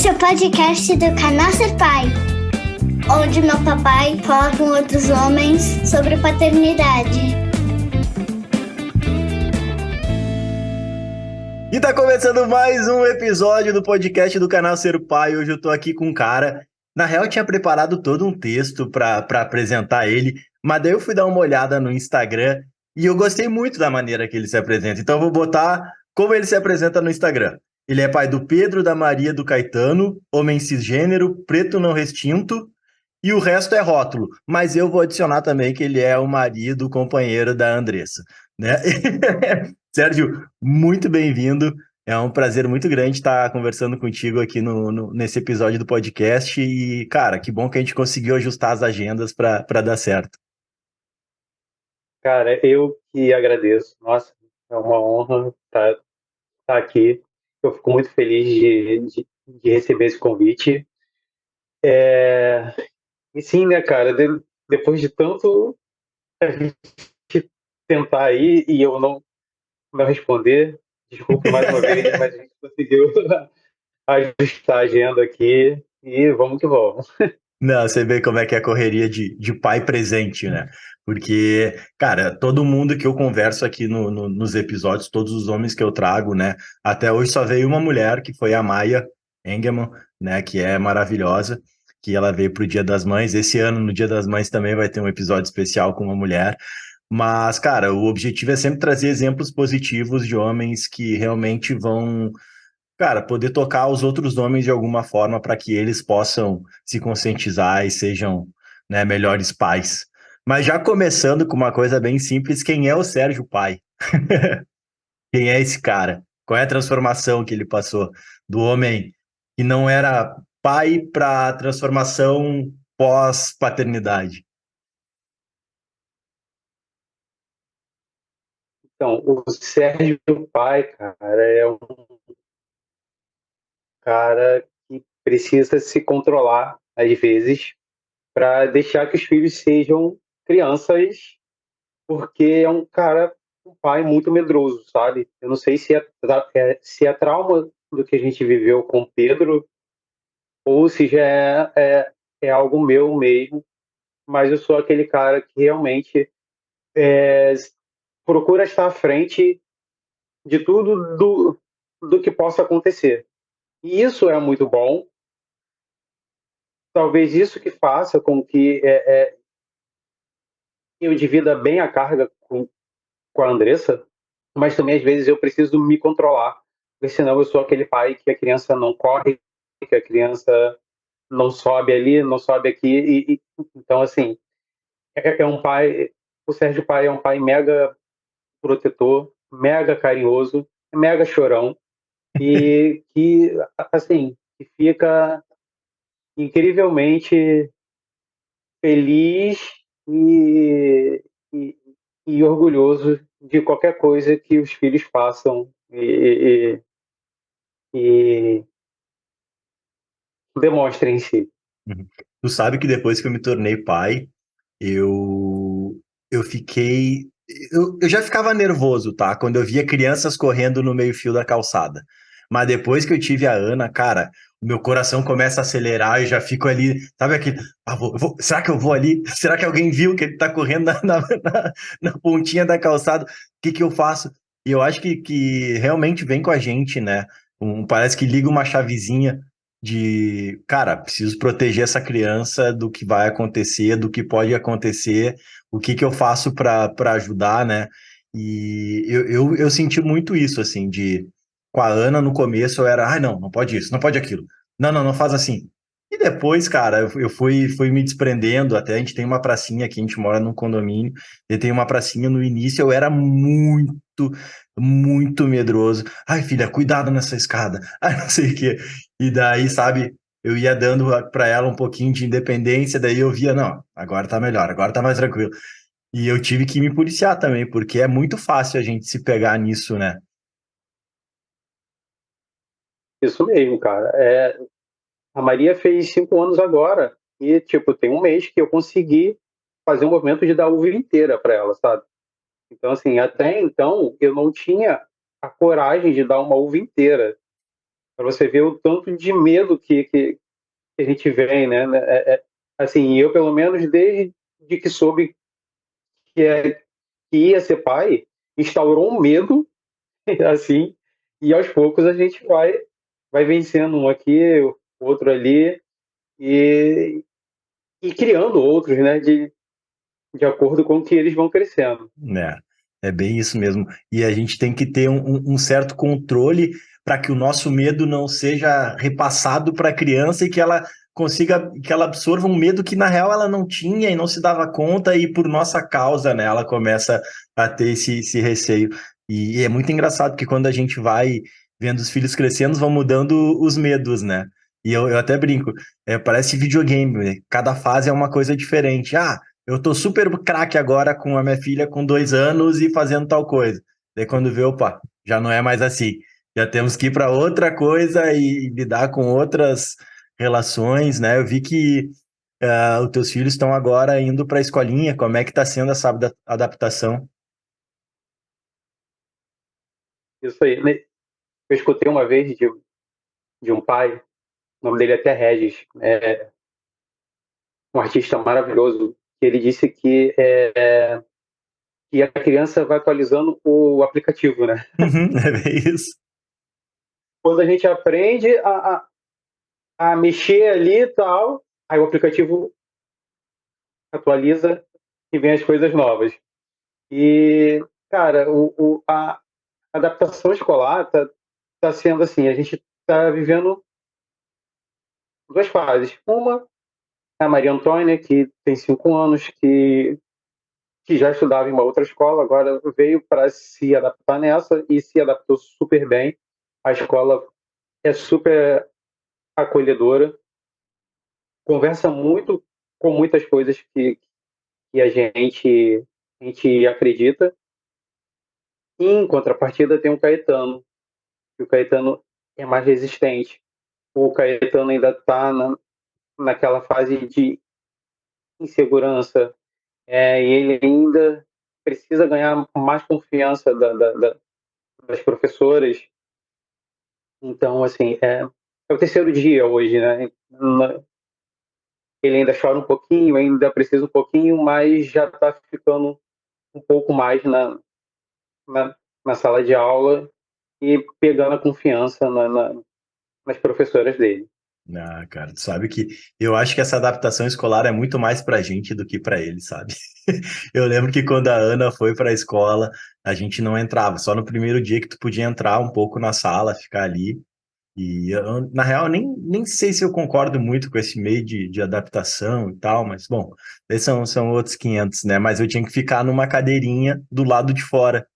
Esse é o podcast do canal Ser Pai, onde meu papai fala com outros homens sobre paternidade. E tá começando mais um episódio do podcast do canal Ser Pai. Hoje eu tô aqui com um cara. Na real, eu tinha preparado todo um texto pra apresentar ele, mas daí eu fui dar uma olhada no Instagram e eu gostei muito da maneira que ele se apresenta. Então eu vou botar como ele se apresenta no Instagram. Ele é pai do Pedro, da Maria, do Caetano, homem cisgênero, preto não retinto, e o resto é rótulo. Mas eu vou adicionar também que ele é o marido, o companheiro da Andressa, né? Sérgio, muito bem-vindo. É um prazer muito grande estar conversando contigo aqui nesse episódio do podcast. E, cara, que bom que a gente conseguiu ajustar as agendas para dar certo. Cara, eu que agradeço. Nossa, é uma honra estar aqui. Eu fico muito feliz de receber esse convite. E sim, né, cara, depois de tanto a gente tentar aí e eu não responder, desculpe mais uma vez, mas a gente conseguiu ajustar a agenda aqui e vamos que vamos. Não, você vê como é que é a correria de pai presente, né? Porque, cara, todo mundo que eu converso aqui nos episódios, todos os homens que eu trago, né? Até hoje só veio uma mulher, que foi a Maia Engelmann, né? Que é maravilhosa, que ela veio pro Dia das Mães. Esse ano, no Dia das Mães, também vai ter um episódio especial com uma mulher. Mas, cara, o objetivo é sempre trazer exemplos positivos de homens que realmente vão, cara, poder tocar os outros homens de alguma forma para que eles possam se conscientizar e sejam, né, melhores pais. Mas já começando com uma coisa bem simples, quem é o Sérgio Pai? Quem é esse cara? Qual é a transformação que ele passou do homem que não era pai para a transformação pós-paternidade? Então, o Sérgio Pai, cara, é um cara que precisa se controlar às vezes para deixar que os filhos sejam crianças, porque é um cara, um pai muito medroso, sabe? Eu não sei se é trauma do que a gente viveu com Pedro ou se já é algo meu mesmo, mas eu sou aquele cara que realmente é, procura estar à frente de tudo do que possa acontecer. E isso é muito bom. Talvez isso que faça com que eu divida bem a carga com a Andressa, mas também às vezes eu preciso me controlar, porque senão eu sou aquele pai que a criança não corre, que a criança não sobe ali, não sobe aqui, então assim, é um pai, o Sérgio Pai é um pai mega protetor, mega carinhoso, mega chorão, e que, assim, que fica incrivelmente feliz e, e, e orgulhoso de qualquer coisa que os filhos façam e demonstrem em si. Uhum. Tu sabe que depois que eu me tornei pai, eu, eu fiquei. Eu já ficava nervoso, tá? Quando eu via crianças correndo no meio-fio da calçada. Mas depois que eu tive a Ana, cara, o meu coração começa a acelerar e já fico ali, sabe aquele. Ah, será que eu vou ali? Será que alguém viu que ele tá correndo na pontinha da calçada? O que que eu faço? E eu acho que realmente vem com a gente, né? Parece que liga uma chavezinha de, cara, preciso proteger essa criança do que vai acontecer, do que pode acontecer, o que que eu faço para ajudar, né? E eu senti muito isso, assim, com a Ana no começo eu era, não, não pode isso, não pode aquilo, não, não, não faz assim. E depois, cara, eu fui me desprendendo, até a gente tem uma pracinha aqui, a gente mora num condomínio, e tem uma pracinha no início, eu era muito medroso. Ai, filha, cuidado nessa escada. Ai, não sei o quê. E daí, sabe, eu ia dando para ela um pouquinho de independência, daí eu via, não, agora tá melhor, agora tá mais tranquilo. E eu tive que me policiar também, porque é muito fácil a gente se pegar nisso, né? Isso mesmo, cara. A Maria fez 5 anos agora e, tipo, tem um mês que eu consegui fazer um movimento de dar a uva inteira para ela, sabe? Então, assim, até então eu não tinha a coragem de dar uma uva inteira. para você ver o tanto de medo que a gente vem, né? Assim, eu pelo menos desde que soube que, que ia ser pai, instaurou um medo, assim, e aos poucos a gente vai vencendo um aqui, outro ali, e, e criando outros, né? De acordo com que eles vão crescendo. né? É bem isso mesmo. E a gente tem que ter um certo controle para que o nosso medo não seja repassado para a criança e que ela consiga, que ela absorva um medo que na real ela não tinha e não se dava conta e por nossa causa, né, ela começa a ter esse receio. E é muito engraçado que quando a gente vai vendo os filhos crescendo, vão mudando os medos, né? E eu até brinco, parece videogame, né? Cada fase é uma coisa diferente. Ah, eu tô super craque agora com a minha filha com 2 anos e fazendo tal coisa. Daí quando vê, opa, já não é mais assim. Já temos que ir para outra coisa e lidar com outras relações, né? Eu vi que os teus filhos estão agora indo para a escolinha. Como é que está sendo essa adaptação? Isso aí. Eu escutei uma vez de um pai, o nome dele é até Regis, um artista maravilhoso, que ele disse que a criança vai atualizando o aplicativo, né? Uhum, é bem isso. Quando a gente aprende a mexer ali e tal, aí o aplicativo atualiza e vem as coisas novas. E, cara, a adaptação escolar tá sendo assim, a gente tá vivendo duas fases. Uma é a Maria Antônia, que tem 5 anos, que já estudava em uma outra escola, agora veio para se adaptar nessa e se adaptou super bem. A escola é super acolhedora, conversa muito com muitas coisas que a gente acredita. E, em contrapartida, tem o Caetano, e o Caetano é mais resistente. O Caetano ainda está naquela fase de insegurança, e ele ainda precisa ganhar mais confiança das professoras. Então, assim, é o terceiro dia hoje, né? Ele ainda chora um pouquinho, ainda precisa um pouquinho, mas já está ficando um pouco mais na, na sala de aula e pegando a confiança nas professoras dele. Ah, cara, tu sabe que eu acho que essa adaptação escolar é muito mais pra gente do que pra ele, sabe? Eu lembro que quando a Ana foi pra escola, a gente não entrava, só no primeiro dia que tu podia entrar um pouco na sala, ficar ali. E eu, na real, nem sei se eu concordo muito com esse meio de adaptação e tal, mas bom, esses são outros 500, né? Mas eu tinha que ficar numa cadeirinha do lado de fora.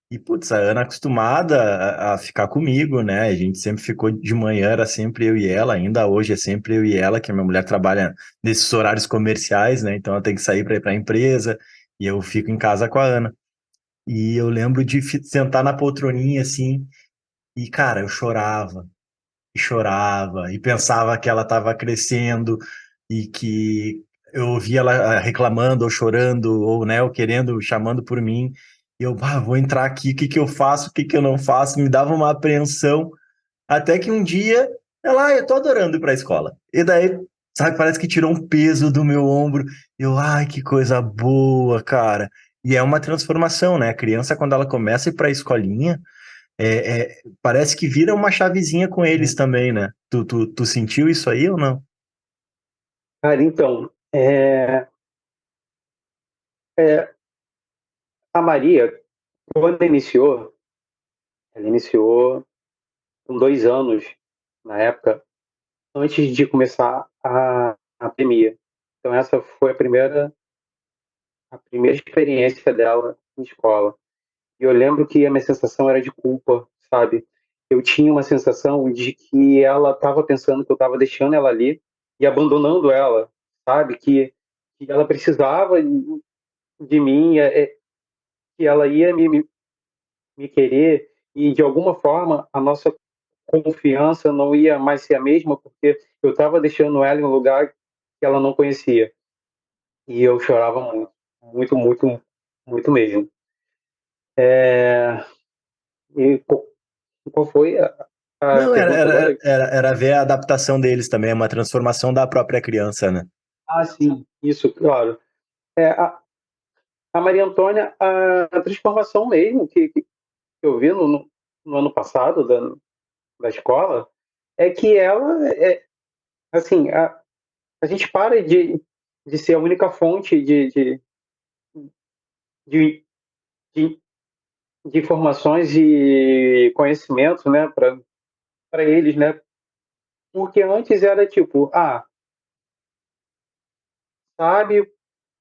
E, putz, a Ana acostumada a ficar comigo, né? A gente sempre ficou de manhã, era sempre eu e ela, ainda hoje é sempre eu e ela, que a minha mulher trabalha nesses horários comerciais, né? Então ela tem que sair para ir para a empresa e eu fico em casa com a Ana. E eu lembro de sentar na poltroninha assim, e cara, eu chorava, e pensava que ela estava crescendo e que eu ouvia ela reclamando ou chorando ou, né, ou querendo, chamando por mim. E eu, vou entrar aqui, o que que eu faço, o que que eu não faço? Me dava uma apreensão, até que um dia ela, eu tô adorando ir para a escola. E daí, sabe, parece que tirou um peso do meu ombro. Eu, ai, que coisa boa, cara. E é uma transformação, né? A criança, quando ela começa a ir para a escolinha, parece que vira uma chavezinha com eles também, né? Tu sentiu isso aí ou não? Cara, então, é, a Maria, quando ela iniciou com 2 anos, na época, antes de começar a pandemia. Então, essa foi a primeira experiência dela em escola. E eu lembro que a minha sensação era de culpa, sabe? Eu tinha uma sensação de que ela estava pensando que eu estava deixando ela ali e abandonando ela, sabe? Que ela precisava de mim, que ela ia me querer e de alguma forma a nossa confiança não ia mais ser a mesma porque eu estava deixando ela em um lugar que ela não conhecia e eu chorava muito, muito, muito, muito mesmo. E qual foi? A Não, era, pergunta agora era, é... era, era ver a adaptação deles também, é uma transformação da própria criança, né? Ah, sim, isso, claro. É, a Maria Antônia, a transformação mesmo que eu vi no ano passado da escola, é que ela, assim, a gente para de ser a única fonte de, de, de informações e conhecimento, né, para eles, né? Porque antes era tipo, sabe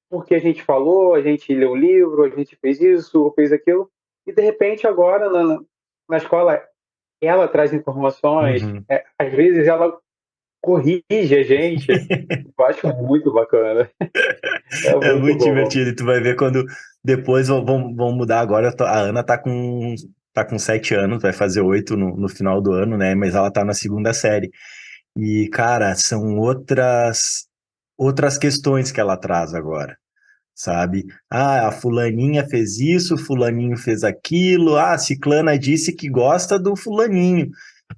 porque a gente falou, a gente leu o livro, a gente fez isso, fez aquilo, e de repente agora na escola ela traz informações, Uhum. às vezes ela corrige a gente, eu acho muito bacana, é É muito muito bom. divertido. E tu vai ver quando depois vão mudar agora. A Ana tá com 7 anos, vai fazer 8 no final do ano, né? Mas ela tá na segunda série. E, cara, são outras questões que ela traz agora, sabe? Ah, a fulaninha fez isso, fulaninho fez aquilo, a ciclana disse que gosta do fulaninho.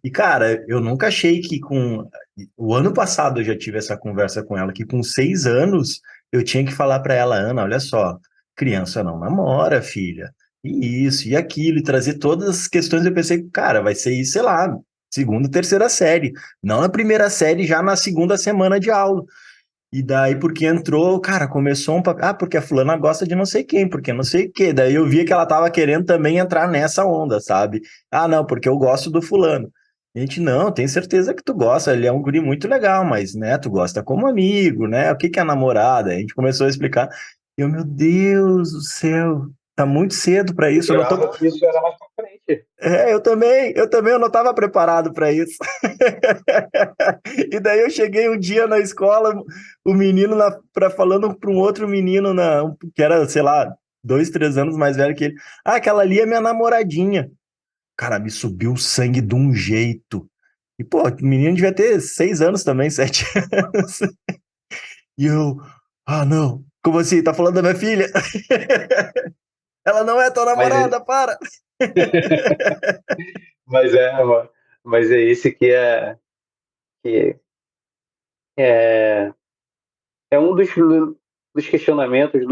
E, cara, eu nunca achei que com... O ano passado eu já tive essa conversa com ela, que com 6 anos eu tinha que falar para ela, Ana, olha só, criança não namora, filha. E isso, e aquilo, e trazer todas as questões. Eu pensei, cara, vai ser isso, sei lá, segunda, terceira série. Não na primeira série, já na segunda semana de aula. E daí, porque entrou, cara, começou porque a fulana gosta de não sei quem, porque não sei o quê. Daí eu via que ela tava querendo também entrar nessa onda, sabe? Ah, não, porque eu gosto do fulano. A gente, não, tenho certeza que tu gosta, ele é um guri muito legal, mas, né, tu gosta como amigo, né? O que que é namorada? A gente começou a explicar. E eu, meu Deus do céu, tá muito cedo pra isso, eu não tô... Esperava que isso era mais pra frente. Eu também eu não estava preparado para isso. E daí eu cheguei um dia na escola, o menino falando para um outro menino que era, sei lá, 2, 3 anos mais velho que ele. Ah, aquela ali é minha namoradinha. Cara, me subiu o sangue de um jeito. E, pô, o menino devia ter 6 anos também, 7 anos. E eu, não, como assim? Tá falando da minha filha? Ela não é tua Mas, namorada, para! mas é, mas é esse que é, é um dos questionamentos,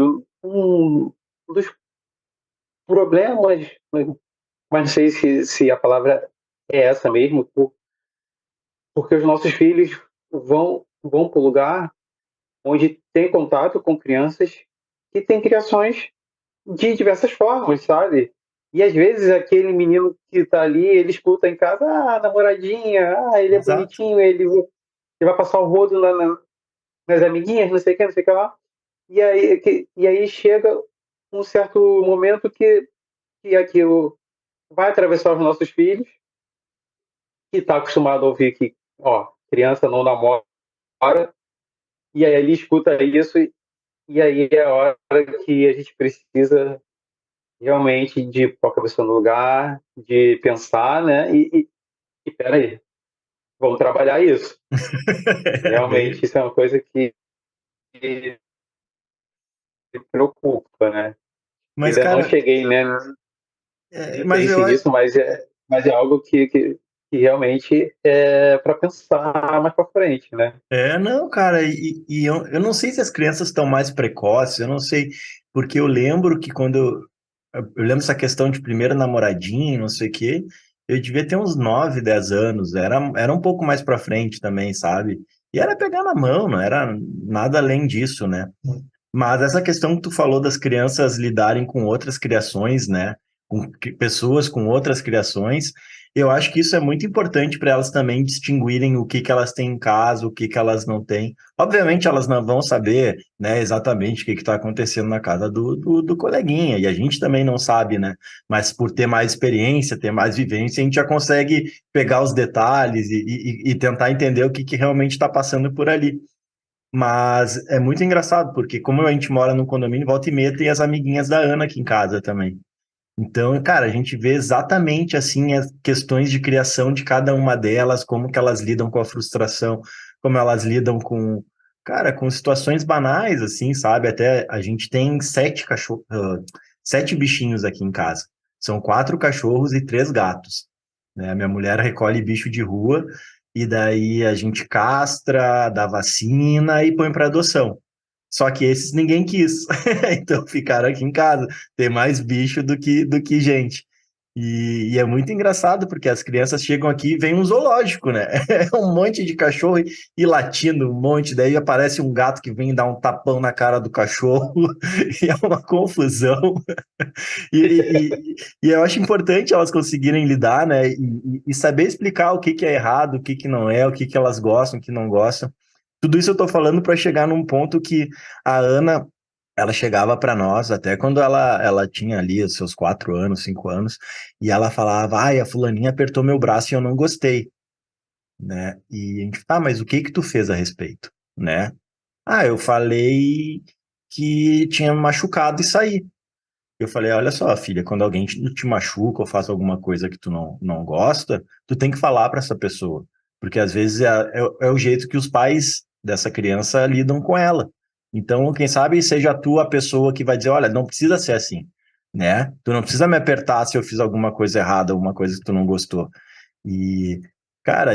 um dos problemas, mas não sei se a palavra é essa mesmo, porque os nossos filhos vão para o lugar onde tem contato com crianças que têm criações de diversas formas, sabe? E às vezes aquele menino que está ali, ele escuta em casa, namoradinha, ele é Exato. bonitinho, ele vai passar o rodo nas amiguinhas, não sei o que, não sei o que lá. E aí chega um certo momento que aquilo vai atravessar os nossos filhos, que está acostumado a ouvir que, criança não namora, e aí ele escuta isso, e aí é a hora que a gente precisa realmente de pôr a cabeça no lugar, de pensar, né? E peraí, vamos trabalhar isso. Bem, Realmente isso é uma coisa que me preocupa, né? mas, Ainda não cara, cheguei, né, mas eu, nesse nisso, mas é algo que realmente é para pensar mais para frente, né? não, cara, e eu não sei se as crianças estão mais precoces, eu não sei, porque eu lembro que eu lembro essa questão de primeiro namoradinho, não sei o quê, eu devia ter uns 9, 10 anos, era um pouco mais pra frente também, sabe? E era pegar na mão, não era nada além disso, né? Mas essa questão que tu falou das crianças lidarem com outras criações, né? Com pessoas com outras criações, eu acho que isso é muito importante para elas também distinguirem o que que elas têm em casa, o que que elas não têm. Obviamente, elas não vão saber, né, exatamente o que está acontecendo na casa do coleguinha, e a gente também não sabe, né? Mas por ter mais experiência, ter mais vivência, a gente já consegue pegar os detalhes e tentar entender o que que realmente está passando por ali. Mas é muito engraçado, porque como a gente mora num condomínio, volta e meia tem as amiguinhas da Ana aqui em casa também. Então, cara, a gente vê exatamente assim as questões de criação de cada uma delas, como que elas lidam com a frustração, como elas lidam com, cara, com situações banais, assim, sabe? Até a gente tem 7 bichinhos aqui em casa. São 4 cachorros e 3 gatos. né? Minha mulher recolhe bicho de rua e daí a gente castra, dá vacina e põe para adoção. Só que esses ninguém quis. Então ficaram aqui em casa. Tem mais bicho do que gente. E é muito engraçado, porque as crianças chegam aqui e vem um zoológico, né? É um monte de cachorro e latindo, um monte. Daí aparece um gato que vem dar um tapão na cara do cachorro. E é uma confusão. E eu acho importante elas conseguirem lidar, né? E saber explicar o que que é errado, o que que não é, o que que elas gostam, o que não gostam. Tudo isso eu tô falando para chegar num ponto que a Ana, ela chegava para nós, até quando ela tinha ali os seus 4 anos, 5 anos, e ela falava, ai, a fulaninha apertou meu braço e eu não gostei, né? E a gente, mas o que que tu fez a respeito, né? Ah, eu falei que tinha machucado e saí. Eu falei, olha só, filha, quando alguém te machuca ou faz alguma coisa que tu não gosta, tu tem que falar para essa pessoa. Porque às vezes é o jeito que os pais dessa criança lidam com ela. Então, quem sabe seja tu a pessoa que vai dizer, olha, não precisa ser assim, né? Tu não precisa me apertar se eu fiz alguma coisa errada, alguma coisa que tu não gostou. E, cara,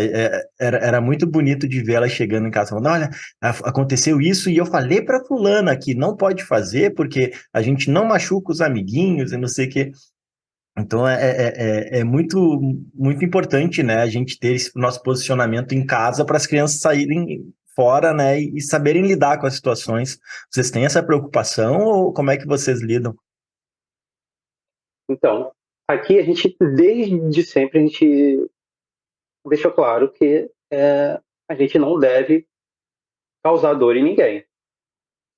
era muito bonito de ver ela chegando em casa falando, olha, aconteceu isso e eu falei para fulana que não pode fazer porque a gente não machuca os amiguinhos e não sei o quê. Então é muito, muito importante, né, a gente ter esse nosso posicionamento em casa para as crianças saírem fora, né, e saberem lidar com as situações. Vocês têm essa preocupação ou como é que vocês lidam? Então, aqui a gente, desde sempre, a gente deixou claro que a gente não deve causar dor em ninguém,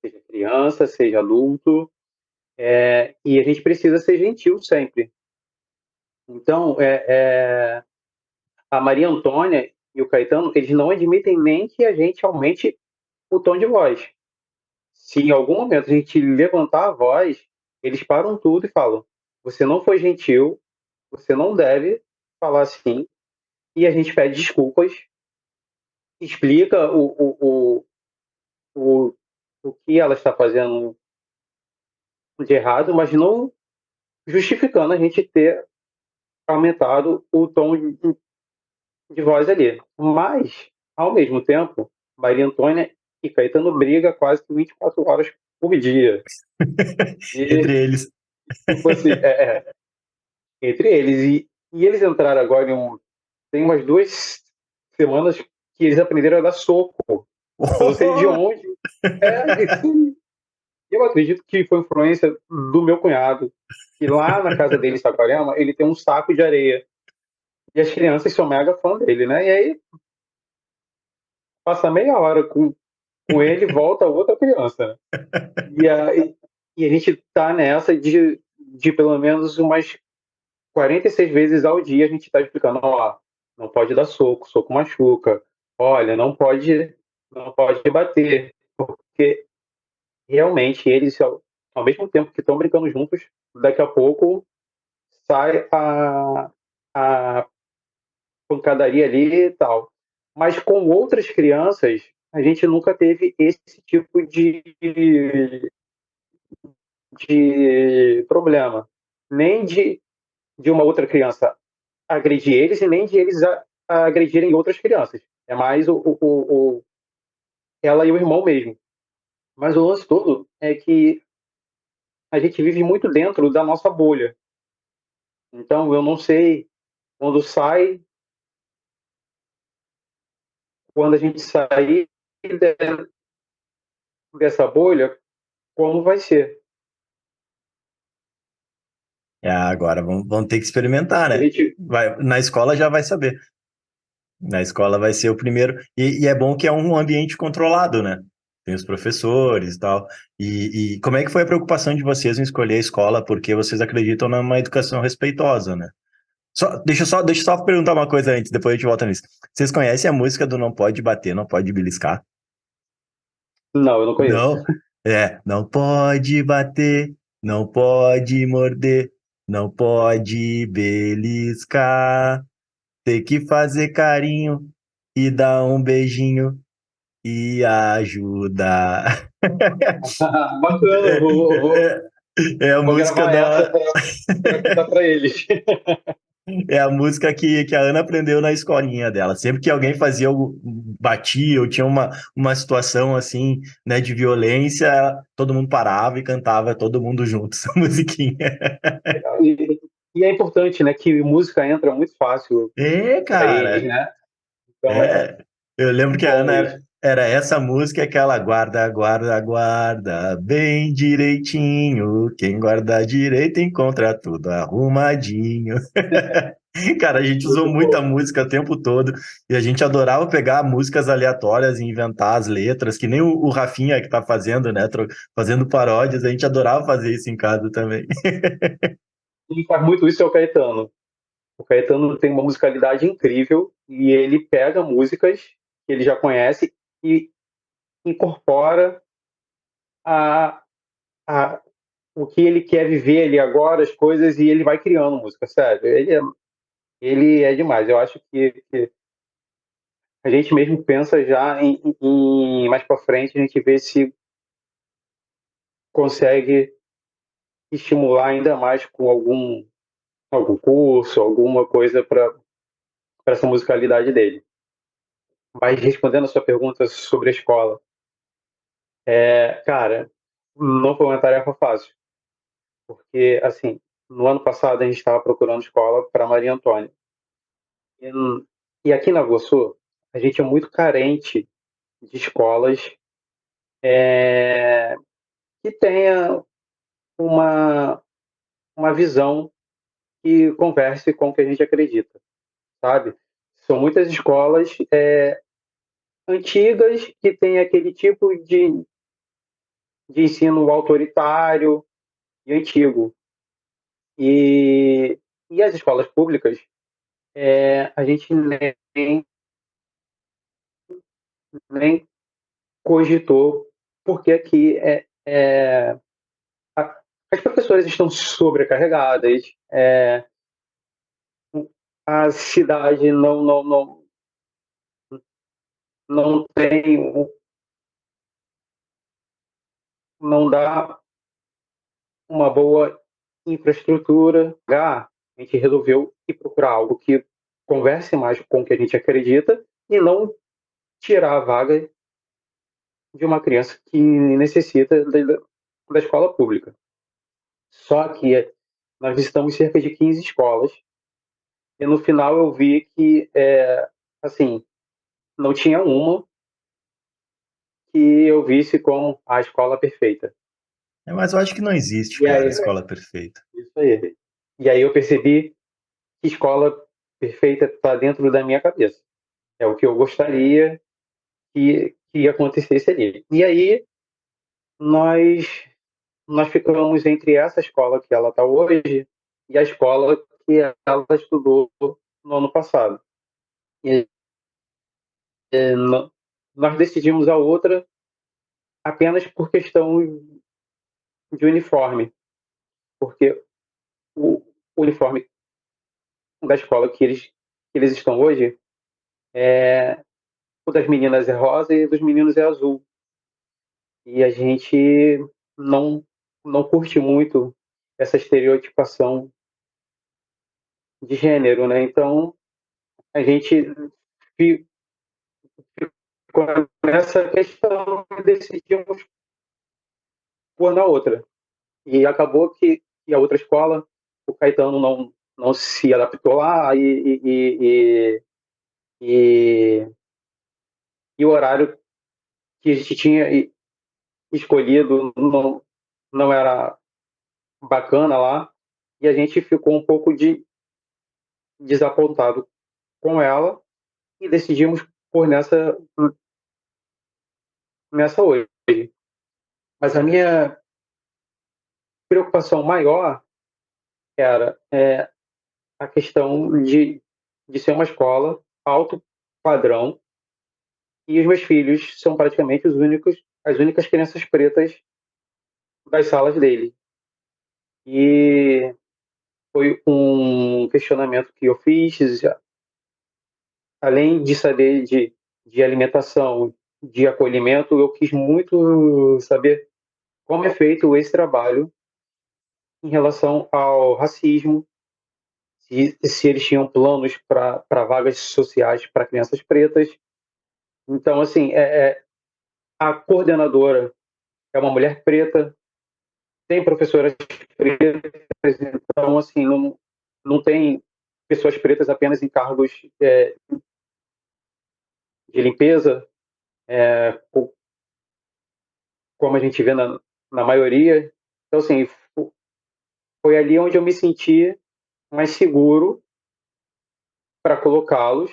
seja criança, seja adulto, e a gente precisa ser gentil sempre. Então, a Maria Antônia e o Caetano, eles não admitem nem que a gente aumente o tom de voz. Se em algum momento a gente levantar a voz, eles param tudo e falam: você não foi gentil, você não deve falar assim, e a gente pede desculpas, explica o, o que ela está fazendo de errado, mas não justificando a gente ter aumentado o tom de voz ali. Mas, ao mesmo tempo, Maria Antônia e Caetano briga quase que 24 horas por dia. E, Entre eles. tipo assim, entre eles. E eles entraram agora tem umas 2 semanas que eles aprenderam a dar soco. Eu não sei de onde. Eu acredito que foi influência do meu cunhado, que lá na casa dele em Saquarema, ele tem um saco de areia. E as crianças são mega fã dele, né? E aí passa meia hora com ele e volta outra criança, né? E a gente tá nessa de pelo menos umas 46 vezes ao dia a gente tá explicando, ó, não pode dar soco, soco machuca. Olha, não pode bater, porque realmente eles, ao mesmo tempo que estão brincando juntos, daqui a pouco sai a pancadaria ali e tal. Mas com outras crianças, a gente nunca teve esse tipo de problema. Nem de uma outra criança agredir eles e nem de eles agredirem outras crianças. É mais ela e o irmão mesmo. Mas o lance todo é que a gente vive muito dentro da nossa bolha. Então, eu não sei quando sai, quando a gente sair dessa bolha, como vai ser. Agora vamos ter que experimentar, A né? gente, Na escola já vai saber. Na escola vai ser o primeiro. E é bom que é um ambiente controlado, né? Tem os professores e tal. E como é que foi a preocupação de vocês em escolher a escola? Porque vocês acreditam numa educação respeitosa, né? Deixa eu só perguntar uma coisa antes, depois a gente volta nisso. Vocês conhecem a música do Não Pode Bater, Não Pode Beliscar? não, eu não conheço. Não? Não pode bater, não pode morder, não pode beliscar. Tem que fazer carinho e dar um beijinho e ajudar. Bacana, É a vou música gravar essa da. para cantar para eles. É a música que a Ana aprendeu na escolinha dela. Sempre que alguém fazia algo, batia ou tinha uma situação assim, né, de violência, todo mundo parava e cantava todo mundo junto essa musiquinha. E é importante, né, que música entra muito fácil É, para eles, cara. né? Então é É. Eu lembro que a bom Ana isso. era essa música que ela guarda, guarda, guarda bem direitinho. Quem guarda direito encontra tudo arrumadinho. Cara, a gente usou Muito muita bom. música o tempo todo e a gente adorava pegar músicas aleatórias e inventar as letras, que nem o Rafinha que tá fazendo, né? Fazendo paródias, a gente adorava fazer isso em casa também. Quem faz muito isso é o Caetano. O Caetano tem uma musicalidade incrível e ele pega músicas que ele já conhece e incorpora a, a, o que ele quer viver ali agora, as coisas, e ele vai criando música, sério. Ele é demais. Eu acho que a gente mesmo pensa já em mais para frente, a gente vê se consegue estimular ainda mais com algum curso, alguma coisa para essa musicalidade dele. Mas respondendo a sua pergunta sobre a escola, cara, não foi uma tarefa fácil, porque, assim, no ano passado a gente estava procurando escola para Maria Antônia. E, e aqui na Sul, a gente é muito carente de escolas que tenha uma, uma visão que converse com o que a gente acredita, sabe? São muitas escolas antigas que têm aquele tipo de ensino autoritário e antigo. E, e as escolas públicas, a gente nem cogitou, porque aqui as professoras estão sobrecarregadas, a cidade não tem, não dá uma boa infraestrutura. A gente resolveu ir procurar algo que converse mais com o que a gente acredita e não tirar a vaga de uma criança que necessita da escola pública. Só que nós visitamos cerca de 15 escolas e no final eu vi que, assim, não tinha uma que eu visse como a escola perfeita. Mas eu acho que não existe, E cara, aí, escola perfeita. isso aí. E aí eu percebi que escola perfeita está dentro da minha cabeça. É o que eu gostaria que acontecesse ali. E aí nós nós ficamos entre essa escola que ela está hoje e a escola que ela estudou no ano passado. E, nós decidimos a outra apenas por questão de uniforme, porque o uniforme da escola que eles estão hoje, o das meninas é rosa e dos meninos é azul. E a gente não, não curte muito essa estereotipação de gênero, né? Então, a gente ficou nessa questão e decidimos pôr na outra. E acabou que a outra escola, o Caetano não se adaptou lá e, e o horário que a gente tinha escolhido não era bacana lá. E a gente ficou um pouco desapontado com ela e decidimos pôr nessa hoje. Mas a minha preocupação maior era a questão de ser uma escola alto padrão e os meus filhos são praticamente as únicas crianças pretas das salas dele. E foi um questionamento que eu fiz, além de saber de alimentação, de acolhimento, eu quis muito saber como é feito esse trabalho em relação ao racismo, se eles tinham planos para vagas sociais para crianças pretas. Então, assim, a coordenadora é uma mulher preta, tem professoras pretas, então, assim, não tem pessoas pretas apenas em cargos de limpeza, como a gente vê na maioria. Então, assim, foi ali onde eu me senti mais seguro para colocá-los,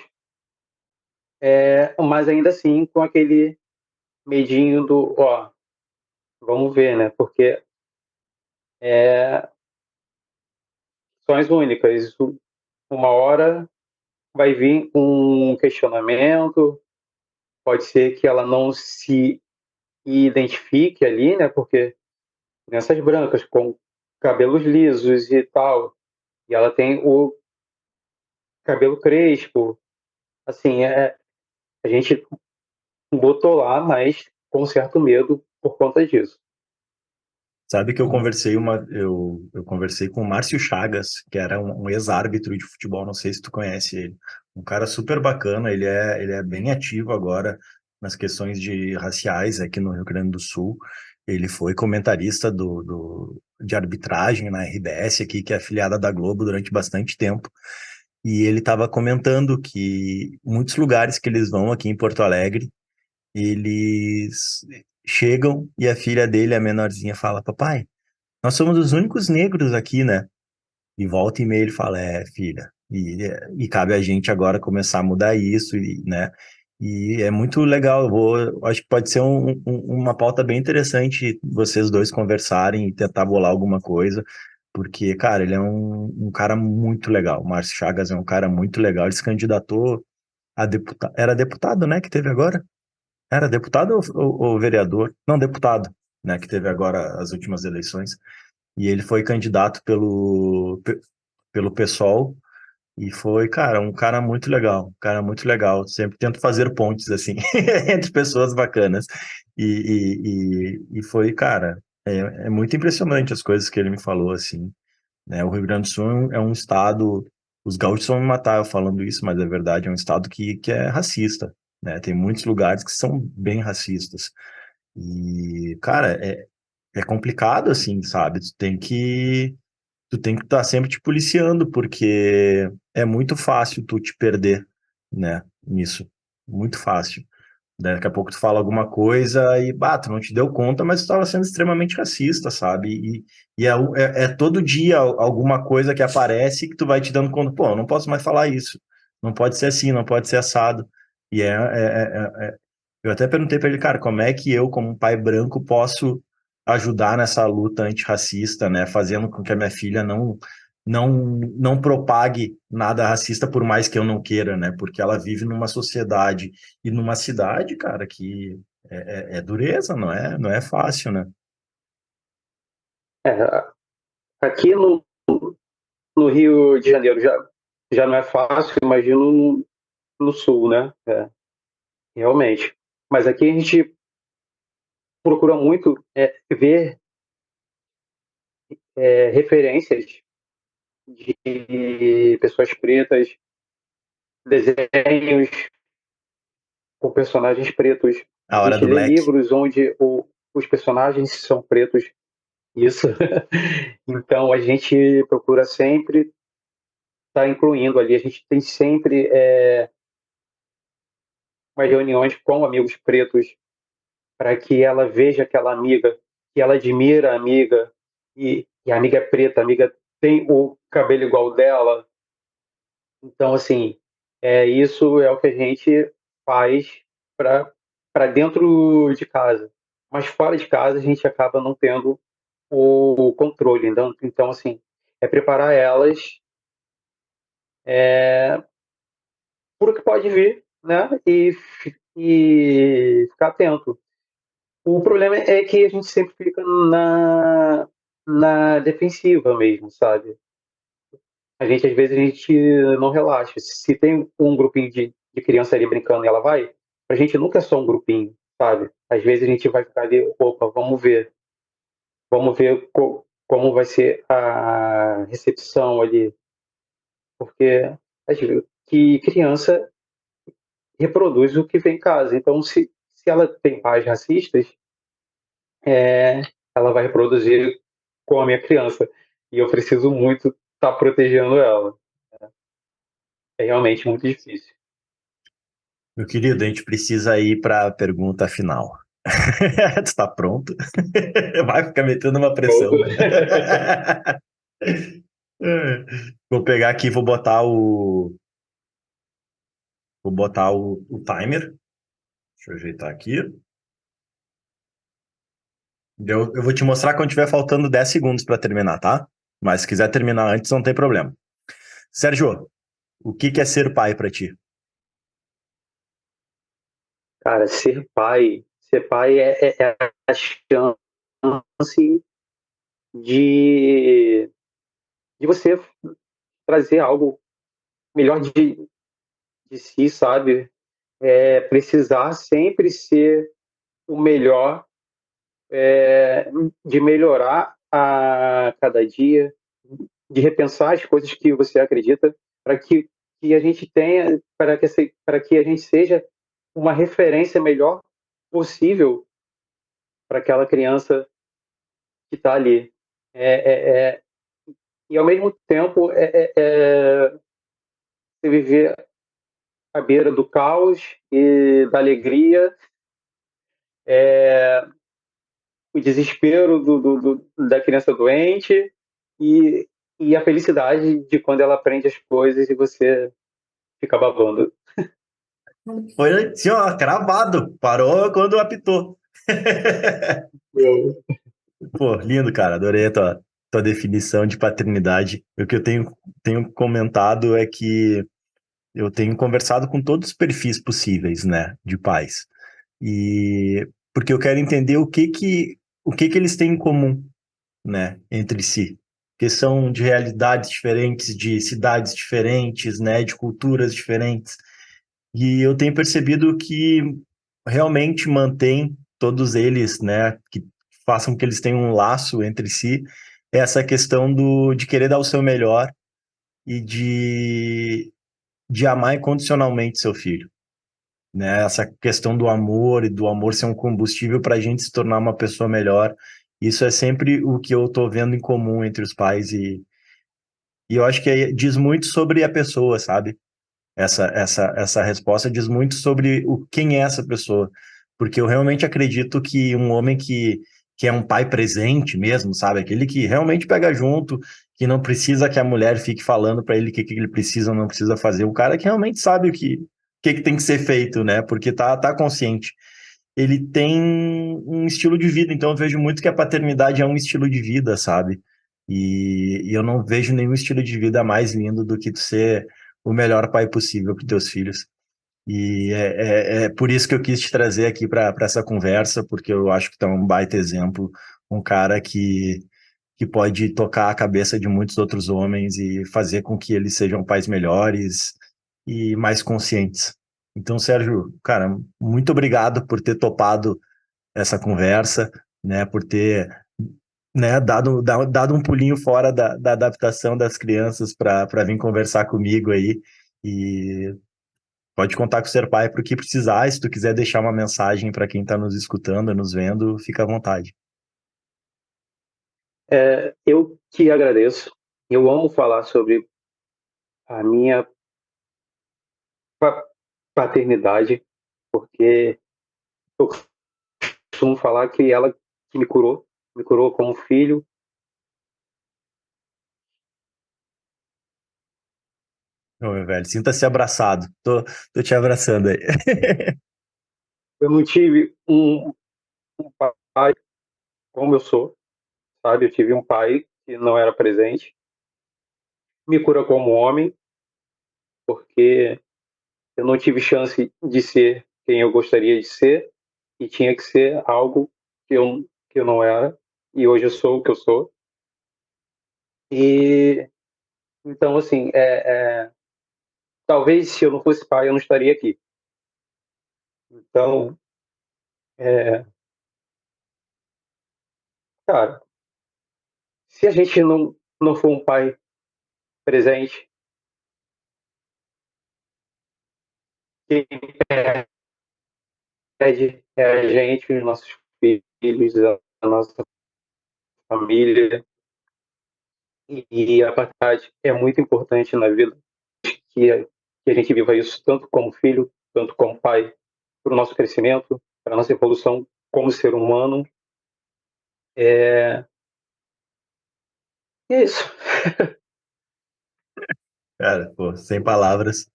mas ainda assim com aquele medinho do, ó, vamos ver, né? Porque são as únicas. Uma hora vai vir um questionamento, pode ser que ela não se identifique ali, né? Porque crianças brancas com cabelos lisos e tal, e ela tem o cabelo crespo, assim, a gente botou lá, mas com certo medo por conta disso. Sabe que eu conversei com o Márcio Chagas, que era um ex-árbitro de futebol, não sei se tu conhece ele. Um cara super bacana, ele é bem ativo agora nas questões de raciais aqui no Rio Grande do Sul. Ele foi comentarista de arbitragem na RBS aqui, que é afiliada da Globo durante bastante tempo. E ele estava comentando que muitos lugares que eles vão aqui em Porto Alegre, eles chegam e a filha dele, a menorzinha, fala: Papai, nós somos os únicos negros aqui, né? E volta e meia ele fala: filha, e cabe a gente agora começar a mudar isso, né? E é muito legal. Eu acho que pode ser uma pauta bem interessante vocês dois conversarem e tentar bolar alguma coisa, porque, cara, ele é um cara muito legal. O Márcio Chagas é um cara muito legal. Ele se candidatou a deputado. Era deputado, né? Que teve agora? Era deputado ou vereador? Não, deputado, né? Que teve agora as últimas eleições. E ele foi candidato pelo PSOL e foi, cara, um cara muito legal, um cara muito legal. Sempre tento fazer pontes, assim, entre pessoas bacanas. E foi, cara, é muito impressionante as coisas que ele me falou, assim, né? O Rio Grande do Sul é um estado, os gaúchos vão me matar eu falando isso, mas é verdade, é um estado que é racista, né? Tem muitos lugares que são bem racistas. E, cara, é complicado, assim, sabe? Tu tem que estar sempre te policiando, porque é muito fácil tu te perder, né, nisso. Muito fácil. Daqui a pouco tu fala alguma coisa e, tu não te deu conta, mas tu estava sendo extremamente racista, sabe? E é todo dia alguma coisa que aparece que tu vai te dando conta, pô, eu não posso mais falar isso. Não pode ser assim, não pode ser assado. E eu até perguntei para ele, cara, como é que eu, como um pai branco, posso ajudar nessa luta antirracista, né? Fazendo com que a minha filha não propague nada racista, por mais que eu não queira, né? Porque ela vive numa sociedade e numa cidade, cara, que é dureza, não é fácil, né? É, aqui no Rio de Janeiro já não é fácil, imagino no Sul, né? Realmente. Mas aqui a gente procura muito ver referências de pessoas pretas, desenhos com personagens pretos. A A hora gente do lê Black. livros onde os personagens são pretos. Isso. Então a gente procura sempre estar incluindo ali. A gente tem sempre umas reuniões com amigos pretos para que ela veja aquela amiga, que ela admira a amiga, e a amiga é preta, a amiga tem o cabelo igual dela. Então, assim, isso é o que a gente faz para dentro de casa. Mas fora de casa, a gente acaba não tendo o controle. Então, assim, é preparar elas por o que pode vir, né? E ficar atento. O problema é que a gente sempre fica na defensiva mesmo, sabe? Às vezes, a gente não relaxa. Se tem um grupinho de criança ali brincando e ela vai, pra gente nunca é só um grupinho, sabe? Às vezes a gente vai ficar ali, opa, vamos ver como vai ser a recepção ali. porque que criança reproduz o que vem em casa. Então, se ela tem pais racistas, ela vai reproduzir com a minha criança. E eu preciso muito estar protegendo ela. É realmente muito difícil. Meu querido, a gente precisa ir para a pergunta final. Tu tá pronto? Vai ficar metendo uma pressão, né? Vou pegar aqui, vou botar o timer. Deixa eu ajeitar aqui. Eu vou te mostrar quando tiver faltando 10 segundos para terminar, tá? Mas se quiser terminar antes, não tem problema. Sérgio, o que é ser pai para ti? Cara, ser pai é a chance de, de você trazer algo melhor de si, sabe? Precisar sempre ser o melhor, de melhorar a cada dia, de repensar as coisas que você acredita, para que a gente tenha, para que a gente seja uma referência melhor possível para aquela criança que está ali. É, é, é, e ao mesmo tempo você viver à beira do caos e da alegria, é, o desespero da criança doente e, e a felicidade de quando ela aprende as coisas e você fica babando. Foi assim, ó, cravado. Parou quando apitou. Pô, lindo, cara. Adorei a tua definição de paternidade. O que eu tenho comentado é que eu tenho conversado com todos os perfis possíveis, né, de pais. E porque eu quero entender o que que eles têm em comum, né, entre si. Que são de realidades diferentes, de cidades diferentes, né, de culturas diferentes. E eu tenho percebido que realmente mantém todos eles, né, que façam que eles tenham um laço entre si, é essa questão de querer dar o seu melhor e de amar incondicionalmente seu filho, né? Essa questão do amor e do amor ser um combustível para a gente se tornar uma pessoa melhor. Isso é sempre o que eu estou vendo em comum entre os pais e eu acho que diz muito sobre a pessoa, sabe? Essa resposta diz muito sobre quem é essa pessoa, porque eu realmente acredito que um homem que é um pai presente mesmo, sabe? Aquele que realmente pega junto, que não precisa que a mulher fique falando para ele o que ele precisa ou não precisa fazer, o cara que realmente sabe o que tem que ser feito, né? Porque tá consciente. Ele tem um estilo de vida, então eu vejo muito que a paternidade é um estilo de vida, sabe? E eu não vejo nenhum estilo de vida mais lindo do que tu ser o melhor pai possível para teus filhos. E é por isso que eu quis te trazer aqui para essa conversa, porque eu acho que tu é um baita exemplo, um cara que pode tocar a cabeça de muitos outros homens e fazer com que eles sejam pais melhores e mais conscientes. Então, Sérgio, cara, muito obrigado por ter topado essa conversa, né, por ter, né, dado um pulinho fora da adaptação das crianças para vir conversar comigo aí. E pode contar com o Ser Pai para o que precisar. E se tu quiser deixar uma mensagem para quem está nos escutando, nos vendo, fica à vontade. Eu que agradeço. Eu amo falar sobre a minha paternidade, porque eu costumo falar que ela que me curou como filho. Ô, meu velho, sinta-se abraçado. Tô te abraçando aí. Eu não tive um pai como eu sou, sabe? Eu tive um pai que não era presente. Me cura como homem, porque eu não tive chance de ser quem eu gostaria de ser e tinha que ser algo que eu não era. E hoje eu sou o que eu sou. E então, assim, talvez se eu não fosse pai, eu não estaria aqui. Então, é, cara, se a gente não for um pai presente, quem perde é a gente, os nossos filhos, a nossa família. E a paternidade é muito importante na vida, que a gente viva isso tanto como filho, tanto como pai, para o nosso crescimento, para a nossa evolução como ser humano. E é isso. Cara, pô, sem palavras.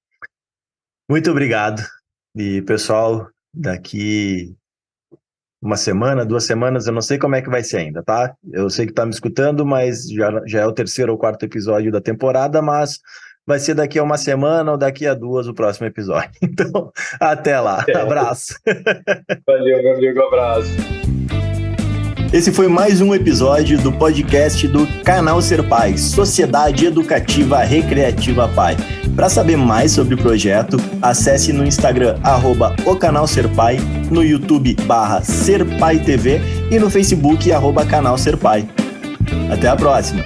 Muito obrigado. E, pessoal, daqui uma semana, 2 semanas, eu não sei como é que vai ser ainda, tá? Eu sei que tá me escutando, mas já é o 3º ou 4º episódio da temporada, mas vai ser daqui a uma semana ou daqui a 2 o próximo episódio. Então, até lá. Abraço. Valeu, meu amigo. Abraço. Esse foi mais um episódio do podcast do Canal Ser Pai, Sociedade Educativa Recreativa Pai. Para saber mais sobre o projeto, acesse no Instagram @ocanalserpai, no YouTube /SerPaiTV e no Facebook @Canal Ser Pai. Até a próxima!